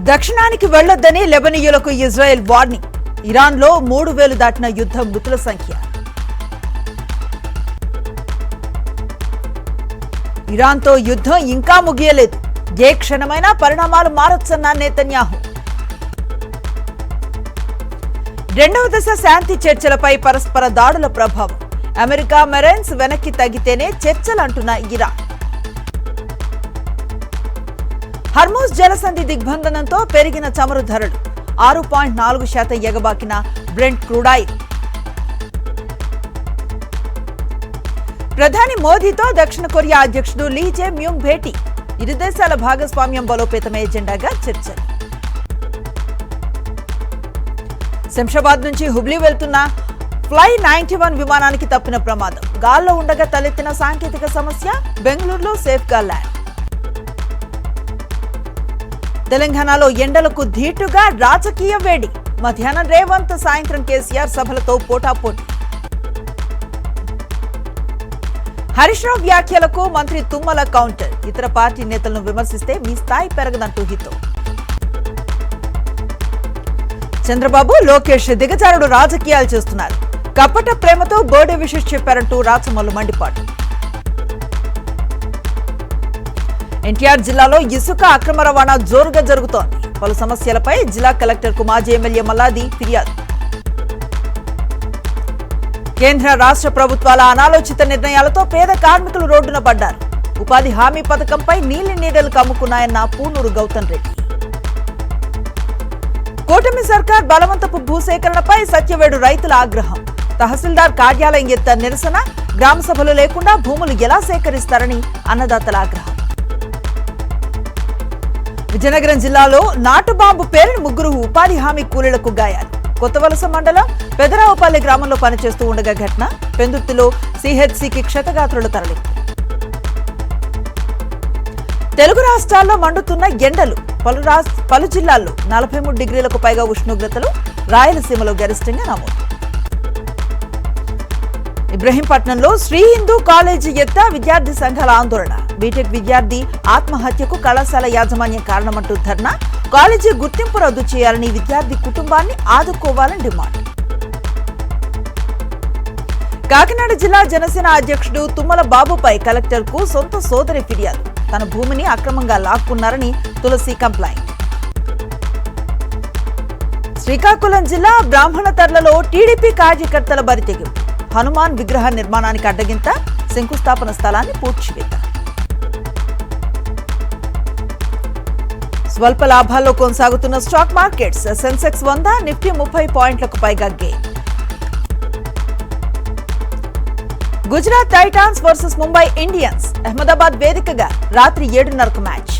దక్షిణానికి వెళ్లొద్దని లెబనీయులకు Israel warning. ఇరాన్లో 3000 దాటిన యుద్ధ మృతుల సంఖ్య. ఇరాన్తో యుద్ధం ఇంకా ముగియలేదు. ఏ క్షణమైనా పరిణామాలు మారొచ్చన్న నెతన్యాహు. రెండవ దశ శాంతి చర్చలపై పరస్పర దాడుల ప్రభావం. అమెరికా మెరైన్స్ వెనక్కి తగ్గితేనే చర్చలంటున్న ఇరాన్. హర్మూజ్ జలసంధి దిగ్బంధనంతో పెరిగిన చమురు ధరలు. 6.4% ఎగబాకిన బ్రెంట్ క్రూడాయిల్. ప్రధాని మోదీతో దక్షిణ కొరియా అధ్యక్షుడు లీ జే మ్యూంగ్ భేటీ. ఇరు దేశాల భాగస్వామ్యం బలోపేతమే ఎజెండాగా చర్చలు. శంషాబాద్ నుంచి హుబ్లీ వెళ్తున్న ఫ్లై 91 విమానానికి తప్పిన ప్రమాదం. గాల్లో ఉండగా తలెత్తిన సాంకేతిక సమస్య. బెంగళూరులో సేఫ్గా ల్యాండ్. తెలంగాణలో ఎండలకు ధీటుగా రాజకీయ వేడి. మధ్యాహ్నం రేవంత్, సాయంత్రం కేసీఆర్ సభలతో పోటాపోటీ. హరీష్ రావు వ్యాఖ్యలకు మంత్రి తుమ్మల కౌంటర్. ఇతర పార్టీ నేతలను విమర్శిస్తే మీ స్థాయి పెరగదంటూ హితో. చంద్రబాబు, లోకేష్ దిగజారుడు రాజకీయాలు చేస్తున్నారు. కపట ప్రేమతో బర్త్డే విషెస్ చెప్పారంటూ రాచమల్లు మండిపాటు. ఎన్టీఆర్ జిల్లాలో ఇసుక అక్రమ రవాణా జోరుగా జరుగుతోంది. పలు సమస్యలపై జిల్లా కలెక్టర్కు మాజీ ఎమ్మెల్యే మల్లాది ఫిర్యాదు. కేంద్ర రాష్ట్ర ప్రభుత్వాల అనాలోచిత నిర్ణయాలతో పేద కార్మికులు రోడ్డున పడ్డారు. ఉపాధి హామీ పథకంపై నీలి నీడలు కమ్ముకున్నాయన్న పూనూరు గౌతమ్ రెడ్డి. కూటమి సర్కార్ బలవంతపు భూసేకరణపై సత్యవేడు రైతుల ఆగ్రహం. తహసీల్దార్ కార్యాలయం ఎత్త నిరసన. గ్రామ సభలు లేకుండా భూములు ఎలా సేకరిస్తారని అన్నదాతల ఆగ్రహం. విజయనగరం జిల్లాలో నాటు బాంబు పేలిన 3 ఉపాధి హామీ కూలీలకు గాయాలు. కొత్తవలస మండలం పెదరావుపల్లి గ్రామంలో పనిచేస్తూ ఉండగా ఘటన. పెందుర్తిలో సిహెచ్సికి క్షతగాత్రులు తరలింపు. తెలుగు రాష్ట్రాల్లో మండుతున్న ఎండలు. పలు జిల్లాల్లో 43 డిగ్రీలకు పైగా ఉష్ణోగ్రతలు. రాయలసీమలో గరిష్టంగా నమోదు. ఇబ్రహీంపట్నంలో శ్రీ హిందూ కాలేజీ ఎత్త విద్యార్థి సంఘాల ఆందోళన. బీటెక్ విద్యార్థి ఆత్మహత్యకు కళాశాల యాజమాన్యం కారణమంటూ ధర్నా. కాలేజీ గుర్తింపు రద్దు చేయాలని, విద్యార్థి కుటుంబాన్ని ఆదుకోవాలని డిమాండ్. కాకినాడ జిల్లా జనసేన అధ్యక్షుడు తుమ్మల బాబుపై కలెక్టర్కు సొంత సోదరి ఫిర్యాదు. తన భూమిని అక్రమంగా లాక్కున్నారని తులసి కంప్లైంట్. శ్రీకాకుళం జిల్లా బ్రాహ్మణతర్లలో టీడీపీ కార్యకర్తల బరితెగింపు. హనుమాన్ విగ్రహ నిర్మాణానికి అడ్డగింత. శంకుస్థాపన స్థలాన్ని పూడ్చివేత. స్వల్ప లాభాల్లో కొనసాగుతున్న స్టాక్ మార్కెట్స్. సెన్సెక్స్ 100, నిఫ్టీ 30 పాయింట్లకు పైగా gain. Gujarat Titans versus Mumbai Indians. Ahmedabad వేదికగా రాత్రి 7:30కు మ్యాచ్.